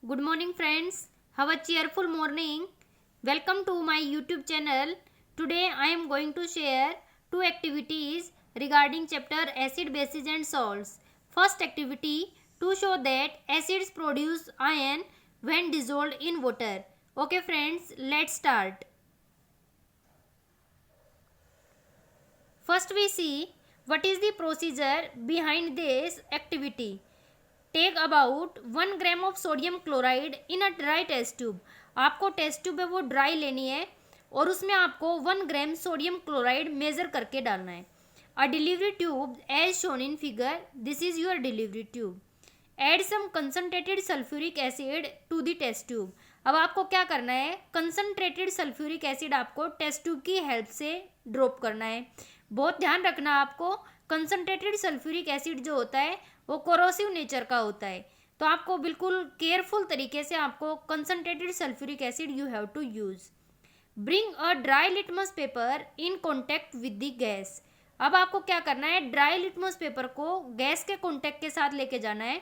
Good morning friends. Have a cheerful morning. Welcome to my YouTube channel. Today I am going to share two activities regarding chapter acid, bases and salts. First activity, to show that acids produce ion when dissolved in water. Okay friends, let's start. First we see what is the procedure behind this activity. Take about 1 gram of sodium chloride in a dry test tube. आपको test tube है वो dry लेनी है और उसमें आपको 1 gram sodium chloride major करके डालना है. A delivery tube as shown in figure, this is your delivery tube. Add some concentrated sulphuric acid to the test tube. अब आपको क्या करना है, कंसनट्रेटेड सल्फ्यूरिक एसिड आपको टेस्ट ट्यूब की हेल्प से ड्रॉप करना है. बहुत ध्यान रखना आपको, कंसनट्रेटेड सल्फ्यूरिक एसिड जो होता है वो कोरोसिव नेचर का होता है, तो आपको बिल्कुल केयरफुल तरीके से आपको concentrated sulphuric acid you have to use. Bring a dry litmus paper in contact with the gas. अब आपको क्या करना है, ड्राई लिटमस पेपर को गैस के कॉन्टेक्ट के साथ लेके जाना है.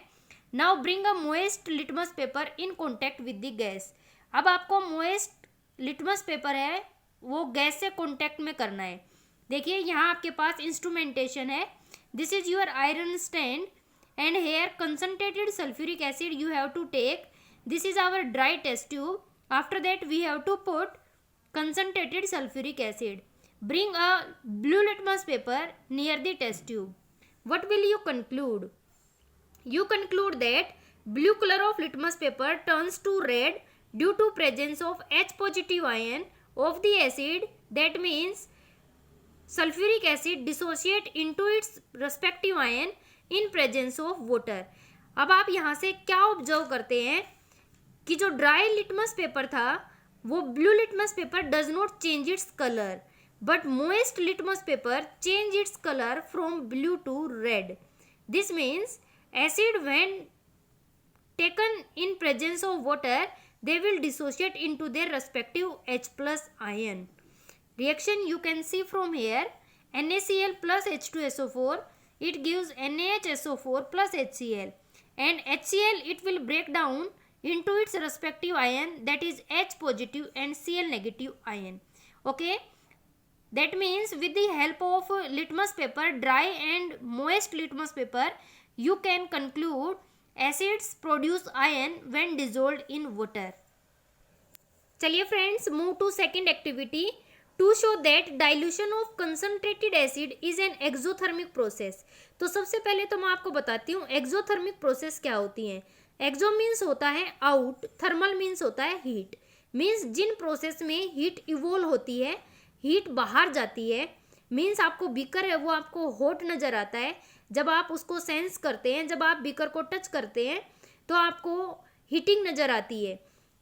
Now bring a moist litmus paper in contact with the gas. अब आपको मोइस्ट लिटमस पेपर है वो गैस से कॉन्टेक्ट में करना है. देखिए यहाँ आपके पास इंस्ट्रूमेंटेशन है. This is your iron stand and here concentrated sulfuric acid you have to take. This is our dry test tube. After that we have to put concentrated sulfuric acid. Bring a blue litmus paper near the test tube. What will you conclude? You conclude that blue color of litmus paper turns to red due to presence of H positive ion of the acid. That means sulfuric acid dissociate into its respective ion in presence of water. अब आप यहाँ से क्या observe करते हैं कि जो dry litmus paper था वो blue litmus paper does not change its colour, but moist litmus paper change its colour from blue to red. This means acid when taken in presence of water they will dissociate into their respective H plus ion. Reaction you can see from here, NaCl plus H2SO4, it gives NaHSO4 plus HCl, and HCl it will break down into its respective ion, that is H positive and Cl negative ion. Okay, that means with the help of litmus paper, dry and moist litmus paper, you can conclude acids produce ion when dissolved in water. चलिए friends, move to second activity. To show that dilution of concentrated acid is an exothermic process. तो सबसे पहले तो मैं आपको बताती हूँ exothermic process क्या होती है. एक्सो मीन्स होता है आउट, थर्मल मीन्स होता है हीट. मीन्स जिन प्रोसेस में हीट इवोल्व होती है, हीट बाहर जाती है. मीन्स आपको बीकर है वो आपको हॉट नज़र आता है. जब आप उसको सेंस करते हैं, जब आप बीकर को टच करते हैं तो आपको हीटिंग नज़र आती है.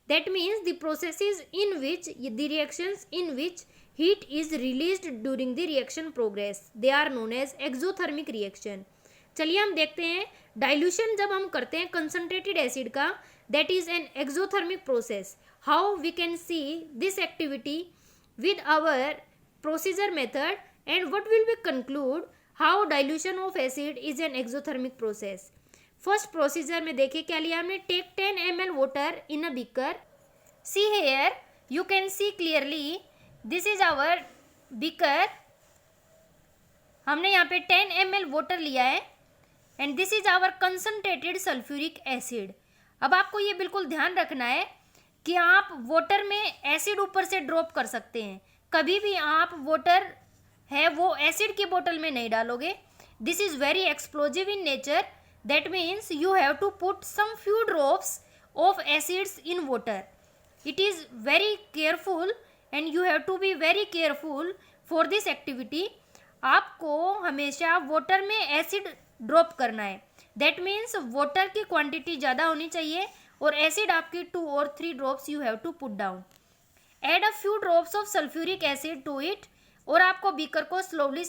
That means the processes in which the reactions in which heat is released during the reaction progress, they are known as exothermic reaction. चलिए हम देखते हैं डाइल्यूशन जब हम करते हैं कंसनट्रेटेड एसिड का, that is an exothermic process. How we can see this activity with our procedure method, and what will we conclude how dilution of acid is an exothermic process. First procedure में देखिए क्या लिया हमने. Take 10 ml water in a beaker. See here you can see clearly, this is our beaker. हमने यहाँ पे 10 ml water लिया है and this is our concentrated sulphuric acid. अब आपको ये बिल्कुल ध्यान रखना है कि आप वाटर में एसिड ऊपर से ड्रॉप कर सकते हैं. कभी भी आप वाटर है वो एसिड की बोतल में नहीं डालोगे. This is very explosive in nature. That means you have to put some few drops of acids in water. It is very careful and you have to be very careful for this activity. आपको हमेशा water में acid drop करना है. That means water की quantity ज़्यादा होनी चाहिए और एसिड आपकी 2 or 3 drops you have to put down. Add a few drops of sulfuric acid to it. और आपको बीकर को स्लोली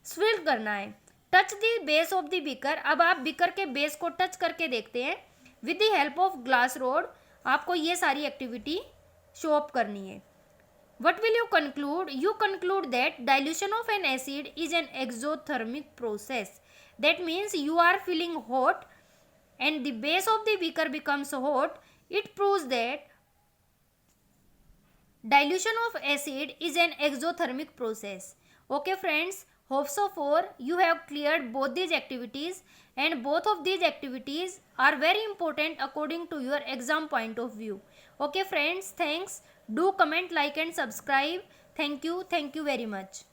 स्विल करना है. Touch the base of the beaker. अब आप बीकर के बेस को टच करके देखते हैं with the help of glass rod. आपको ये सारी एक्टिविटी शो अप करनी है. What will you conclude? You conclude that dilution of an acid is an exothermic process. That means you are feeling hot and the base of the beaker becomes hot, it proves that dilution of acid is an exothermic process. Okay friends, hope so far you have cleared both these activities, and both of these activities are very important according to your exam point of view. Okay friends, thanks. Do comment, like and subscribe. Thank you very much.